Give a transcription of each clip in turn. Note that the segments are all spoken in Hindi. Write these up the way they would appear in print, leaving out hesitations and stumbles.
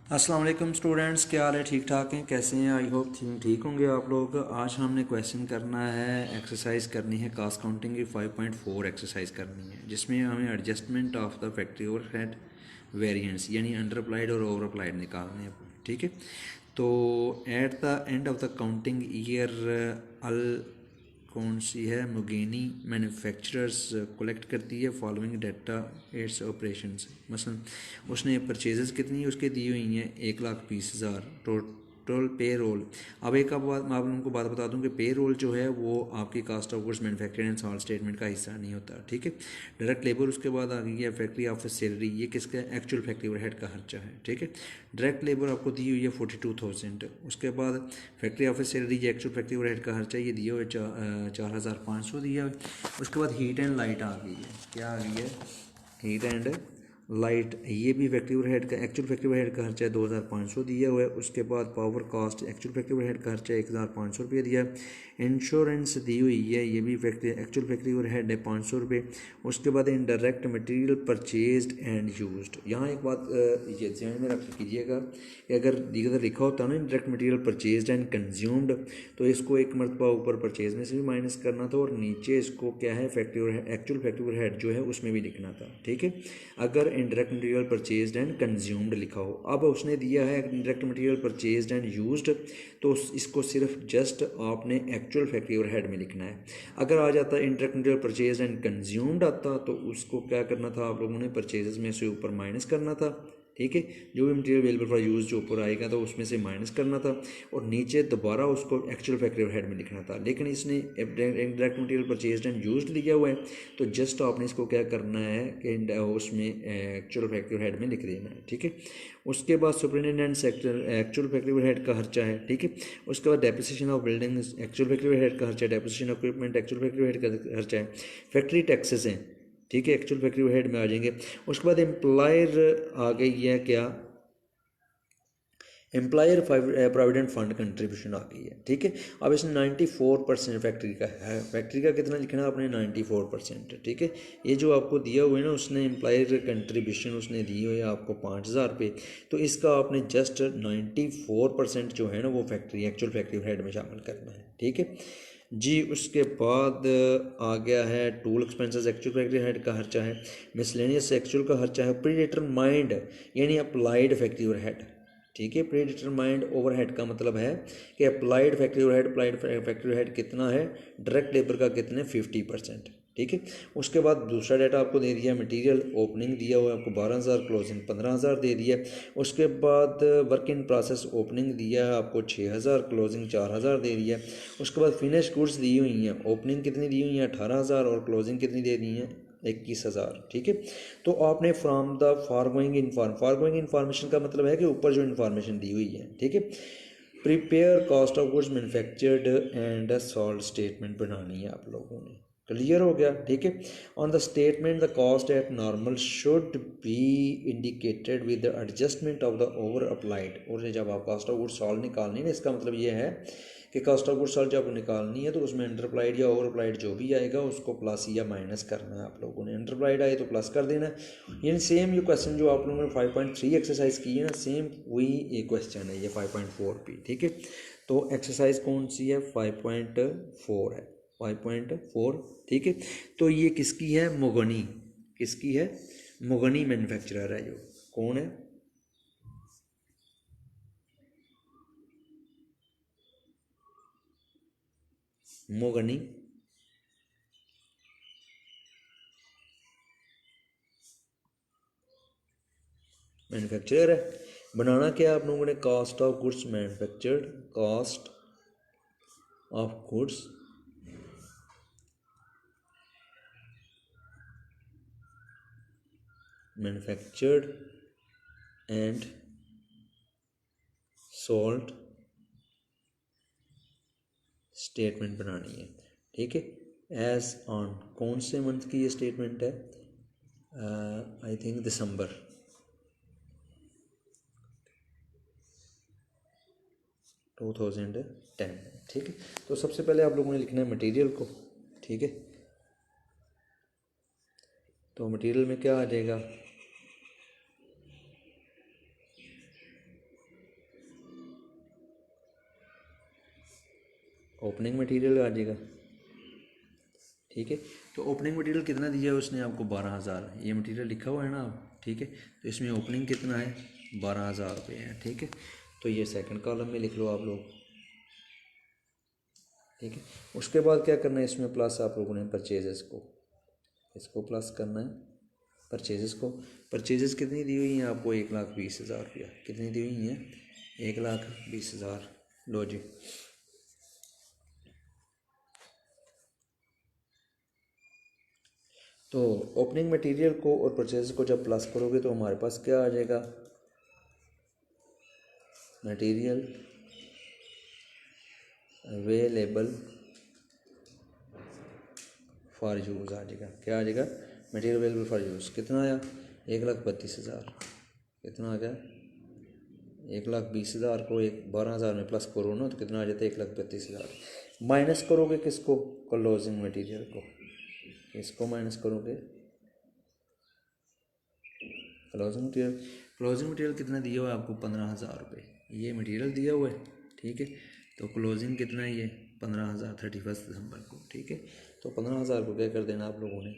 अस्सलाम वालेकुम स्टूडेंट्स, क्या हाल है? ठीक ठाक हैं? कैसे हैं? आई होप ठीक होंगे आप लोग। आज हमने क्वेश्चन करना है, एक्सरसाइज करनी है, कास्ट काउंटिंग की 5.4 एक्सरसाइज करनी है, जिसमें हमें adjustment of the factory overhead variance यानी अंडर अप्लाइड और ओवर अप्लाइड निकालने हैं। ठीक है, तो at the end of the counting year अल कौन सी है, मुगेनी मैन्युफैक्चरर्स कलेक्ट करती है फॉलोइंग डाटा एट्स ऑपरेशंस। मसलन उसने परचेजेस कितनी उसके दी हुई हैं 1,20,000 टोटल पे रोल। अब एक आप उनको बात बता दूं कि पे रोल जो है वो आपकी cost of goods manufactured and sold statement का हिस्सा नहीं होता। ठीक है, डायरेक्ट लेबर उसके बाद आ गई है फैक्ट्री ऑफिस सैलरी, ये किसका एक्चुअल फैक्ट्री ओवरहेड का खर्चा है। ठीक है, डायरेक्ट लेबर आपको दी हुई है 42,000। उसके बाद फैक्ट्री ऑफिस सैलरी ये एक्चुअल फैक्ट्री ओवरहेड का खर्चा ये दिया हुआ है 4,500 दिया हुआ है। उसके बाद हीट एंड लाइट आ गई है, क्या आ गई है? हीट एंड लाइट, ये भी फैक्ट्री ओवरहेड का एक्चुअल फैक्ट्री ओवरहेड का खर्चा है 2,500 दिया हुआ है। उसके बाद power cost actual factory overhead का खर्चा है 1,500 रुपये दिया है। इंश्योरेंस दी हुई है, ये भी फैक्ट्री एक्चुअल फैक्ट्री ओवरहेड है 500 रुपये। उसके बाद indirect material purchased and used, यहाँ एक बात ये ध्यान में रख कीजिएगा कि अगर इधर लिखा होता है ना indirect material purchased and consumed, तो इसको एक मरतबा ऊपर परचेज में से भी माइनस करना था और नीचे इसको क्या है factory overhead actual factory overhead जो है उसमें भी लिखना था। ठीक है, अगर indirect material purchased and consumed लिखा हो। अब उसने दिया है indirect material purchased and used, तो इसको सिर्फ जस्ट आपने एक्चुअल फैक्ट्री ओवरहेड में लिखना है। अगर आ जाता indirect material purchased and consumed आता तो उसको क्या करना था आप लोगों ने परचेजेस में से ऊपर माइनस करना था। ठीक है, जो भी मटेरियल अवेलेबल फॉर यूज़ जो ऊपर आएगा तो उसमें से माइनस करना था और नीचे दोबारा उसको एक्चुअल फैक्ट्री ओवरहेड में लिखना था। लेकिन इसने direct material purchased and used लिखा हुआ है, तो जस्ट आपने इसको क्या करना है कि उसमें एक्चुअल फैक्ट्री ओवरहेड में लिख देना है। ठीक है, उसके बाद superintendent sector actual factory overhead का खर्चा है। ठीक है, उसके बाद depreciation of building actual factory overhead का खर्चा है, depreciation of equipment actual factory overhead का खर्चा है, फैक्ट्री टैक्सेस हैं। ठीक है, एक्चुअल फैक्ट्री ओवरहेड में आ जाएंगे। उसके बाद एम्प्लॉयर आ गई है, क्या एम्प्लॉयर प्रोविडेंट फंड कंट्रीब्यूशन आ गई है। ठीक है, अब इसमें 94% फैक्ट्री का है, फैक्ट्री का कितना लिखना है आपने 94%। ठीक है, ये जो आपको दिया हुआ है ना उसने एम्प्लॉयर कंट्रीब्यूशन उसने दी हुई है आपको 5,000 रुपये, तो इसका आपने जस्ट 94% जो है ना वो फैक्ट्री एक्चुअल फैक्ट्री हेड में शामिल करना है। ठीक है जी, उसके बाद आ गया है tool expenses actual factory head का खर्चा है, मिसलेनियस एक्चुअल का खर्चा है, प्री डिटरमाइंड यानी अप्लाइड फैक्ट्री ओवरहेड। ठीक है, प्री डिटरमाइंड ओवरहेड का मतलब है कि applied factory overhead, applied factory overhead कितना है, डायरेक्ट लेबर का कितने 50%। ठीक है, उसके बाद दूसरा डाटा आपको दे दिया मटेरियल ओपनिंग दिया हुआ है आपको 12,000, क्लोजिंग 15,000 दे दिया। उसके बाद वर्क इन प्रोसेस ओपनिंग दिया है आपको 6,000, क्लोजिंग 4,000 दे दिया। उसके बाद फिनिश गुड्स दी हुई हैं, ओपनिंग कितनी दी हुई है 18,000 और क्लोजिंग कितनी दे दी है 21,000। ठीक है, तो आपने फ्रॉम द फॉरगोइंग इन्फॉर्मेशन का मतलब है कि ऊपर जो इन्फॉर्मेशन दी हुई है। ठीक है, prepare cost of goods manufactured and sold statement बनानी है आप लोगों ने। क्लियर हो गया? ठीक है, on the statement the cost at normal should be indicated with the adjustment of the over applied. और जब आप कॉस्ट ऑफ गुड्स सॉल्ट निकालनी है इसका मतलब ये है कि कॉस्ट ऑफ गुड्स सॉल्ट जब निकालनी है तो उसमें अंडर अप्लाइड या ओवर अप्लाइड जो भी आएगा उसको प्लस या माइनस करना है आप लोगों ने। अंडर अप्लाइड आए तो प्लस कर देना है। यानी सेम ये क्वेश्चन जो आप लोगों ने 5.3 एक्सरसाइज की है ना, सेम वही एक क्वेश्चन है ये 5.4 भी। ठीक है, तो एक्सरसाइज कौन सी है? 5.4 है, 5.4। ठीक है, तो ये किसकी है? मुगनी। किसकी है? मुगनी मैन्युफैक्चरर है। जो कौन है? मुगनी मैन्युफैक्चरर है। बनाना क्या आप लोगों ने? Cost of goods manufactured, cost of goods manufactured and sold statement बनानी है। ठीक है, एज ऑन कौन से मंथ की ये स्टेटमेंट है? आई थिंक दिसंबर 2010। ठीक है, तो सबसे पहले आप लोगों ने लिखना है मटेरियल को। ठीक है, तो मटेरियल में क्या आ जाएगा? ओपनिंग मटेरियल आ जाएगा, ठीक है। तो ओपनिंग मटेरियल कितना दिया है उसने आपको 12,000, ये मटेरियल लिखा हुआ है ना आप, ठीक है। तो इसमें ओपनिंग कितना है 12,000 रुपये है, ठीक है। तो ये सेकंड कॉलम में लिख लो आप लोग, ठीक है। उसके बाद क्या करना है इसमें प्लस आप लोगों ने परचेजेस को, इसको प्लस करना है परचेजेस को। परचेजेस कितनी दी हुई हैं आपको 1,20,000 रुपया, कितनी दी हुई हैं 1,20,000। लो जी, तो ओपनिंग मटेरियल को और परचेज को जब प्लस करोगे तो हमारे पास क्या आ जाएगा, मटेरियल अवेलेबल फॉर यूज़ आ जाएगा। क्या आ जाएगा, मटेरियल अवेलेबल फॉर यूज़ कितना आया 1,32,000। कितना आ गया 1,20,000 को 12,000 में प्लस करो ना तो कितना आ जाता है 1,32,000। माइनस करोगे किसको, क्लोजिंग मटेरियल को, इसको माइनस करोगे क्लोजिंग मटेरियल। क्लोजिंग मटेरियल कितना दिया हुआ है आपको 15,000 रुपये, ये मटेरियल दिया हुआ है, ठीक है। तो क्लोजिंग कितना है ये 15,000 31 दिसंबर को, ठीक है। तो 15,000 को क्या कर देना आप लोगों ने,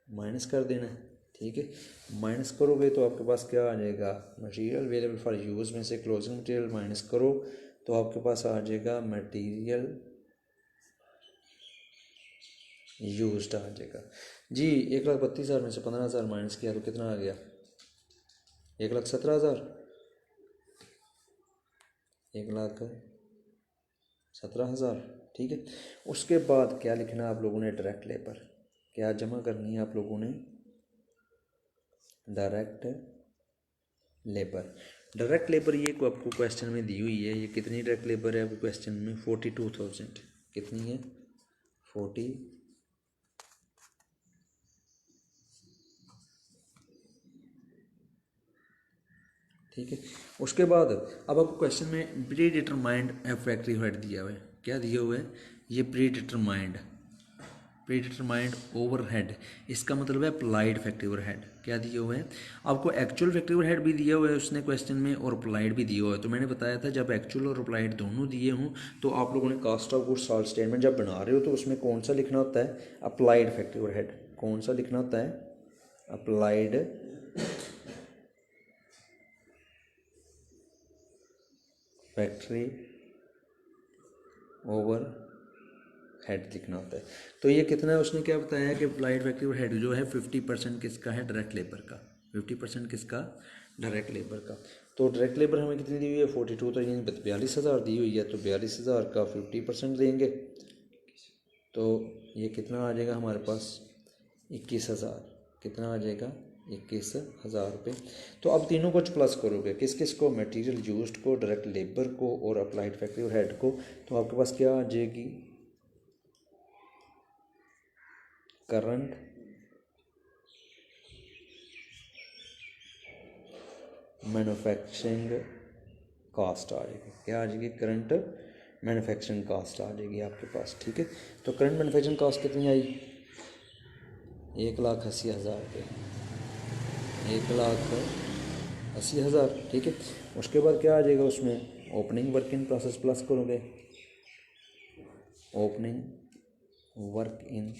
माइनस कर देना है, ठीक है। माइनस करोगे तो आपके पास क्या आ जाएगा, मटेरियल अवेलेबल फॉर यूज़ में से क्लोजिंग मटेरियल माइनस करो तो आपके पास आ जाएगा मटेरियल यूज्ड आ जाएगा जी। 1,32,000 में से 15,000 माइनस किया तो कितना आ गया 1,17,000, 1,17,000, ठीक है। उसके बाद क्या लिखना है आप लोगों ने, डायरेक्ट लेबर क्या जमा करनी है आप लोगों ने, डायरेक्ट लेबर। डायरेक्ट लेबर ये को आपको क्वेश्चन में दी हुई है, ये कितनी डायरेक्ट लेबर है आपको क्वेश्चन में 42,000, कितनी है 40, ठीक है। उसके बाद अब आपको क्वेश्चन में प्री डिटरमाइंड फैक्ट्री हेड दिया हुआ है, क्या दिया हुआ है ये प्री डिटरमाइंड ओवरहेड, इसका मतलब है अप्लाइड फैक्ट्री ओवरहेड। क्या दिया हुआ है आपको, एक्चुअल फैक्ट्री ओवरहेड भी दिया हुआ है उसने क्वेश्चन में और अप्लाइड भी दिया हुआ है। तो मैंने बताया था जब एक्चुअल और अप्लाइड दोनों दिए हों तो आप लोगों ने cost of goods sold statement जब बना रहे हो तो उसमें कौन सा लिखना होता है, अप्लाइड फैक्ट्री ओवरहेड। कौन सा लिखना होता है, अप्लाइड फैक्ट्री ओवर हेड लिखना होता है। तो ये कितना है उसने क्या बताया कि अप्लाइड फैक्ट्री हेड जो है 50% किसका है, डायरेक्ट लेबर का, 50% किसका, डायरेक्ट लेबर का। तो डायरेक्ट लेबर हमें कितनी दी हुई है 42, तो यानी 42,000 दी हुई है, तो 42,000 का 50% देंगे तो ये कितना आ जाएगा हमारे पास 21,000। कितना आ जाएगा 21,000 रुपये। तो अब तीनों को प्लस करोगे, किस किस को, मटेरियल यूज्ड को, डायरेक्ट लेबर को और अप्लाइड फैक्ट्री हेड को, तो आपके पास क्या आ जाएगी, करंट मैन्युफैक्चरिंग कॉस्ट आ जाएगी। क्या आ जाएगी, करंट मैन्युफैक्चरिंग कॉस्ट आ जाएगी आपके पास, ठीक है। तो करंट मैन्युफैक्चरिंग कॉस्ट कितनी आई 1,80,000 रुपये, 1,80,000, ठीक है। उसके बाद क्या आ जाएगा उसमें, opening work in process plus करोगे, opening work in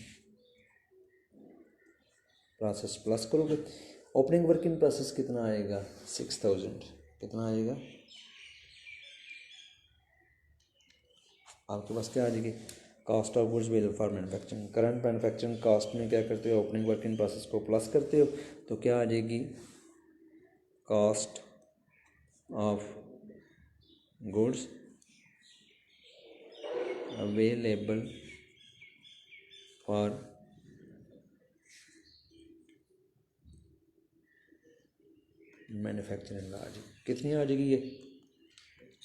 process plus करोगे। ओपनिंग वर्क इन प्रोसेस कितना आएगा 6,000, कितना आएगा आपके पास, क्या आ जाएगी, cost of goods available for manufacturing. Current manufacturing cost में क्या करते हो, ओपनिंग वर्क इन प्रोसेस को प्लस करते हो तो क्या आ जाएगी, cost of goods available for manufacturing आ जाएगी। कितनी आ जाएगी ये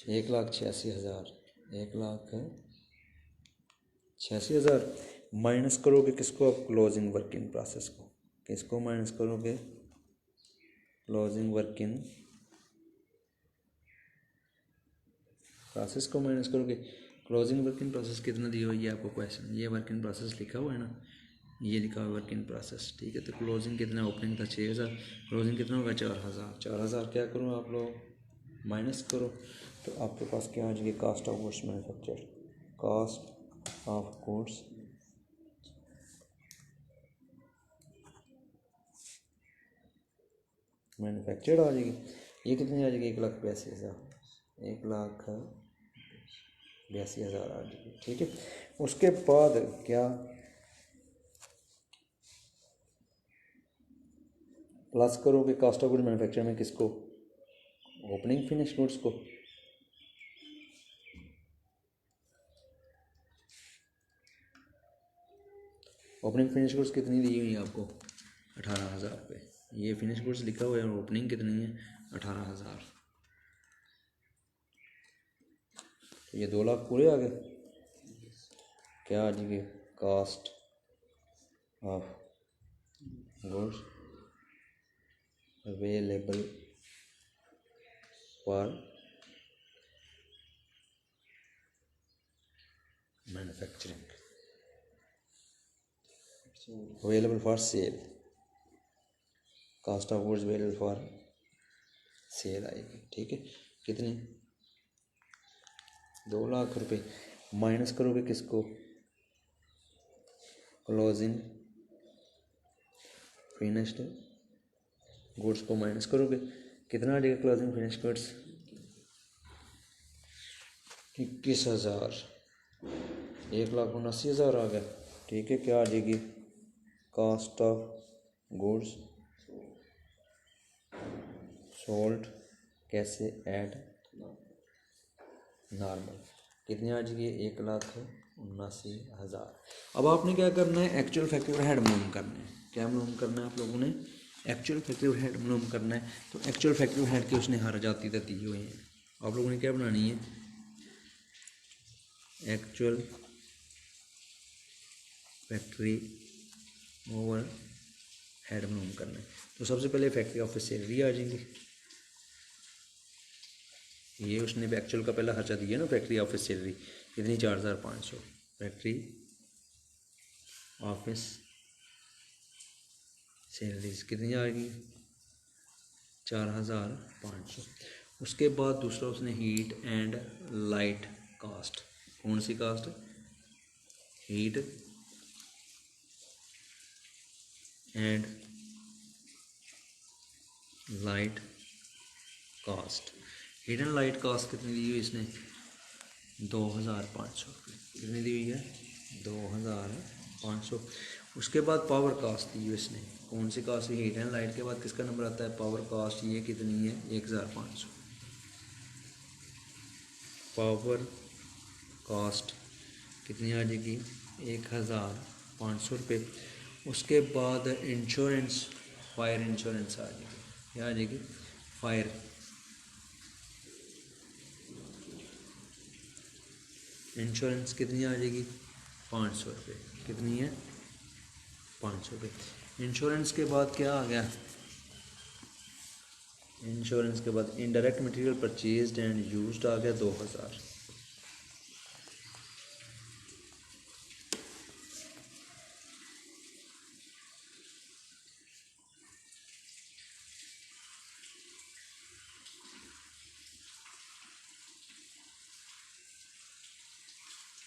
1,86,000, 1,86,000 माइनस करोगे किसको, आप क्लोजिंग वर्क इन प्रोसेस को, किसको माइनस करोगे, क्लोजिंग वर्क इन प्रोसेस को माइनस करोगे। क्लोजिंग वर्क इन प्रोसेस कितना दिया हुआ है आपको क्वेश्चन, ये वर्क इन प्रोसेस लिखा हुआ है ना, ये लिखा हुआ वर्क इन प्रोसेस, ठीक है। तो क्लोजिंग कितना, ओपनिंग था 6,000, क्लोजिंग कितना होगा 4,000, 4,000 क्या करो आप लोग माइनस करो तो आपके पास क्या आ जाएगी, cost of goods manufacture, cost of goods manufactured आ जाएगी। ये कितनी आ जाएगी? 1,82,000, 1,82,000 आ जाएगी। ठीक है, उसके बाद क्या प्लस करोगे कास्ट ऑफ गुड्स मैन्युफैक्चर में किसको? ओपनिंग फिनिश गुड्स को। ओपनिंग फिनिश गुड्स कितनी दी हुई है आपको? 18,000 रुपये। ये फिनिश गुड्स लिखा हुआ है और ओपनिंग कितनी है? 18,000। तो ये 2 लाख पूरे आ गए। क्या आ जाएगी? Cost of goods available for manufacturing, available for sale. Cost of goods available for sale आएगी। ठीक है, कितनी? 2 लाख रुपए। माइनस करोगे किसको? क्लोजिंग फिनिश्ड गुड्स को माइनस करोगे, कितना आ जाएगा क्लोजिंग फिनिश्ड गुड्स? 21,000। 1,79,000 आ गया। ठीक है, क्या आ जाएगी? कास्ट ऑफ गुड्स सोल्ड कैसे ऐड नॉर्मल, कितनी आ जाएगी? 1,79,000। अब आपने क्या करना है? एक्चुअल फैक्टर हेड मालूम करना है। क्या मालूम करना है आप लोगों ने? एक्चुअल फैक्टर हेड मालूम करना है। तो एक्चुअल फैक्टर हेड के उसने हर जाती तक दी हुई हैं। आप लोगों ने क्या बनानी है? एक्चुअल फैक्ट्री ओवर हेड मालूम करना है। तो सबसे पहले फैक्ट्री ऑफिस सैलरी आ जाएंगी। ये उसने एक्चुअल का पहला खर्चा दिया ना, फैक्ट्री ऑफिस सैलरी कितनी? 4,500। फैक्ट्री ऑफिस सैलरीज कितनी आएगी? 4,500। उसके बाद दूसरा उसने हीट एंड लाइट कास्ट। कौन सी cost? Heat and light cost. Heat and light cost कितनी दी हुई इसने? 2,500 रुपये। कितनी दी हुई है? 2,500। उसके बाद पावर कास्ट दी हुई इसने। कौन सी कास्ट? हीट एंड लाइट के बाद किसका नंबर आता है? Power cost. ये कितनी है? 1,500। पावर कास्ट कितनी आ जाएगी? 1,500 रुपये। उसके बाद इंश्योरेंस, फायर इंश्योरेंस आ जाएगी। क्या आ जाएगी? फायर इंश्योरेंस कितनी आ जाएगी? 500 रुपये। कितनी है? 500 रुपये। इंश्योरेंस के बाद क्या आ गया? इंश्योरेंस के बाद indirect material purchased and used आ गया 2,000।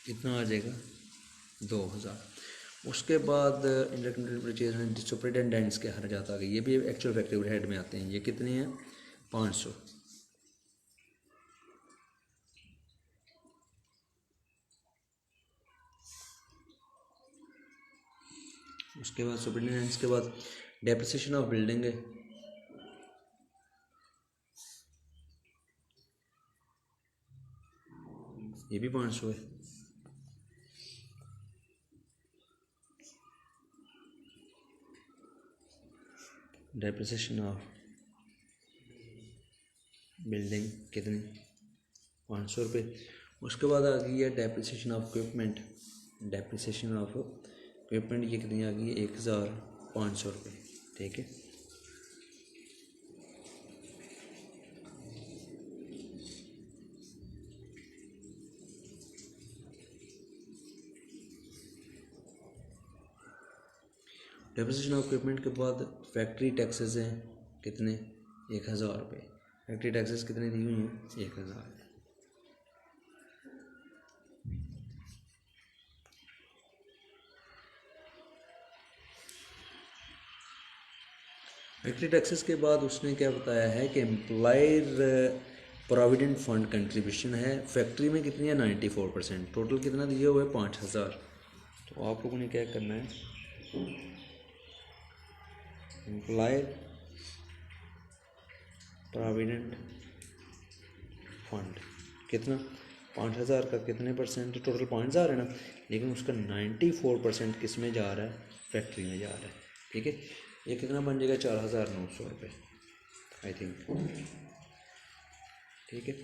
कितना आ जाएगा? 2,000। उसके बाद इंडायरेक्ट मटेरियल परचेज में सुपरिटेंडेंट्स के खर्चात आ गए। ये भी एक्चुअल फैक्ट्री हेड में आते हैं। ये कितने हैं? 500। उसके बाद सुपरिटेंडेंट्स के बाद डेप्रिसिएशन ऑफ बिल्डिंग है, ये भी 500 है। डेप्रिसिएशन ऑफ बिल्डिंग कितनी? 500 रुपये। उसके बाद आ गई है depreciation of equipment. Depreciation of equipment ये कितनी आ गई है? 1,500 रुपये। ठीक है, डेप्रिसिएशन ऑफ इक्विपमेंट के बाद फैक्ट्री टैक्सेस हैं कितने? 1,000 रुपये। फैक्ट्री टैक्सेस कितनी दी हुई हैं? 1,000। फैक्ट्री टैक्सेस के बाद उसने क्या बताया है कि एम्प्लॉयर प्रोविडेंट फंड कंट्रीब्यूशन है फैक्ट्री में कितनी है 94%, टोटल कितना दिया हुआ है 5000। तो आप लोगों ने क्या करना है, एम्प्लॉयर प्रोविडेंट फंड कितना 5000 का कितने परसेंट, टोटल 5000 है ना, लेकिन उसका 94% किस में जा रहा है, फैक्ट्री में जा रहा है। ठीक है, ये कितना बन जाएगा 4900 रुपये आई थिंक। ठीक है,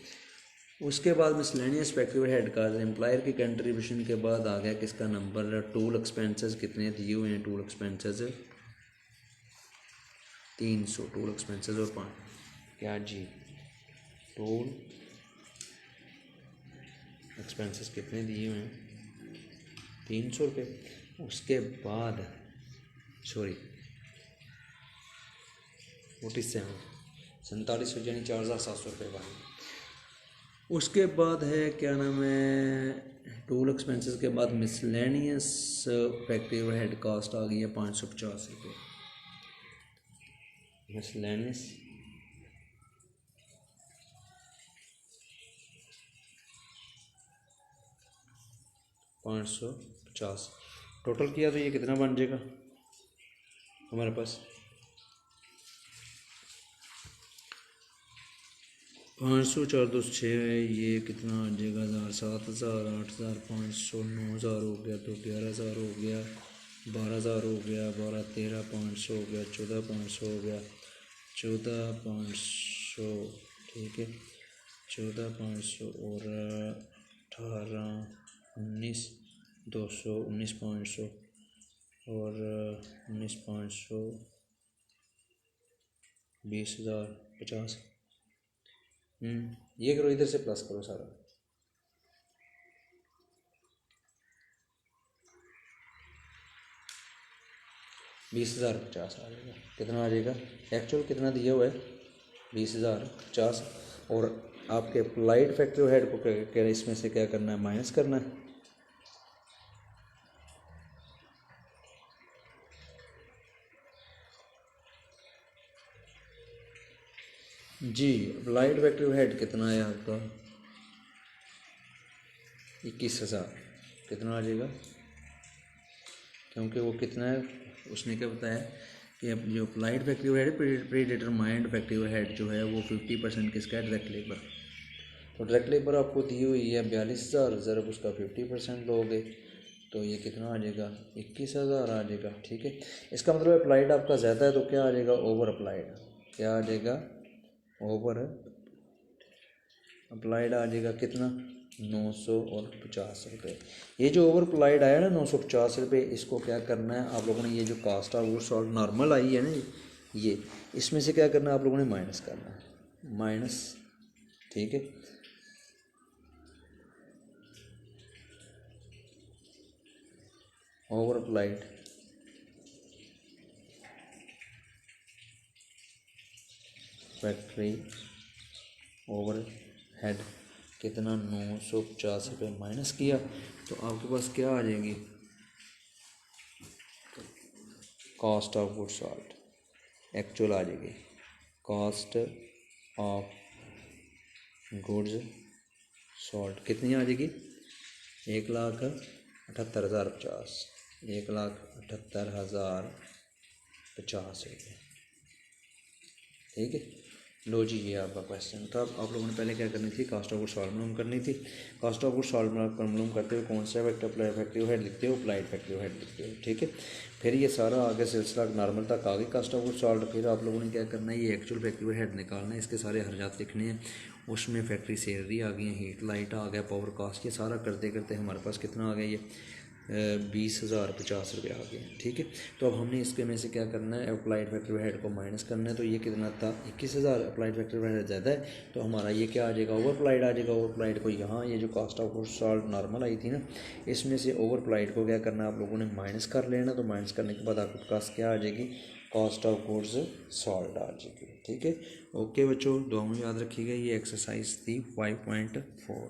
उसके बाद मिसलेनियस फैक्ट्री हेड का एम्प्लॉयर की कंट्रीब्यूशन के बाद आ गया किसका नंबर, टूल एक्सपेंसेस कितने दिए हुए हैं, टूल एक्सपेंसेस 300, टूल एक्सपेंसेस और 5 क्या जी, टूल एक्सपेंसेस कितने दिए हुए हैं 300 रुपये। उसके बाद सॉरी 47 यानी 4700 रुपये वाली। उसके बाद है क्या नाम है, टूल एक्सपेंसेस के बाद मिसलेनियस फैक्ट्री हेड कास्ट आ गई है 550 रुपये। मिसलेनियस $550 टोटल किया तो ये कितना बन जाएगा हमारे पास, 500 4 2 6, ये कितना आ जाएगा 1000 7000 8000 500 9000 हो गया, तो 11000 हो गया, 12000 हो गया, 12 13 500 हो गया, 14 500 हो गया, 14 500 ठीक है, 14 500 और 18 19 200 19 500 और 19 500 20,000 50। ये करो, इधर से प्लस करो सारा, 20,050 आ जाएगा। कितना आ जाएगा, एक्चुअल कितना दिया हुआ है 20,050, और आपके अप्लाइड फैक्ट्री हेड को क्या इसमें से क्या करना है, माइनस करना है। जी अप्लाइड फैक्ट्री हेड कितना है आपका 21,000, कितना आ जाएगा, क्योंकि वो कितना है उसने क्या बताया कि अब जो applied factory head pre determined factory head जो है वो 50% किसका है, डायरेक्ट लेबर। तो डायरेक्ट लेबर आपको दी हुई है 42,000, ज़रा उसका 50% लोगे तो ये कितना आ जाएगा 21,000 आ जाएगा। ठीक है, इसका मतलब अप्लाइड आपका ज़्यादा है तो क्या आ जाएगा, ओवर अप्लाइड, क्या आ जाएगा, ओवर अप्लाइड आ जाएगा कितना 950 रुपये। ये जो ओवर अप्लाइड आया ना 950 रुपये, इसको क्या करना है आप लोगों ने, ये जो cost of goods sold normal आई है ना ये, इसमें से क्या करना है आप लोगों ने, माइनस करना है, माइनस। ठीक है, over applied factory over head कितना 950 रुपये माइनस किया तो आपके पास क्या आ जाएगी, cost of goods sold actual आ जाएगी, कॉस्ट ऑफ गुड्स सोल्ड कितनी आ जाएगी 1,78,050, 1,78,050 रुपये। ठीक है, लो जी ये आपका क्वेश्चन था। आप लोगों ने पहले क्या करनी थी, कास्ट ऑफ गुड्स सोल्ड मालूम करनी थी। कास्ट ऑफ गुड्स सोल्ड मालूम करते हुए कौन सा फैक्ट्री हेड लिखते हो, अप्लाइड फैक्ट्री हेड लिखते हो। ठीक है, फिर ये सारा आगे सिलसिला नॉर्मल तक आ गई कास्ट ऑफ गुड्स सोल्ड। फिर आप लोगों ने क्या करना है, ये एक्चुअल फैक्ट्री हेड निकालना है, इसके सारे हर्जात लिखने हैं, उसमें फैक्ट्री सैलरी आ गई, हीट लाइट आ गया, पावर कास्ट, ये सारा करते करते हमारे पास कितना आ गया, ये 20,050 रुपये आ गए। ठीक है, तो अब हमने इसके में से क्या करना है, अप्लाइड फैक्ट्री हेड को माइनस करना है। तो ये कितना था 21,000, अप्लाइड फैक्ट्री हेड ज़्यादा है तो हमारा ये क्या आ जाएगा, ओवर अप्लाइड आ जाएगा। ओवर अप्लाइड को यहाँ ये जो cost of goods sold normal आई थी ना, इसमें से ओवर अप्लाइड को क्या करना है आप लोगों ने, माइनस कर लेना। तो माइनस करने के बाद आपके पास क्या आ जाएगी, कॉस्ट ऑफ गुड्स सोल्ड आ जाएगी। ठीक है, ओके बच्चों, दुआ में याद रखिएगा। ये एक्सरसाइज थी 5.4।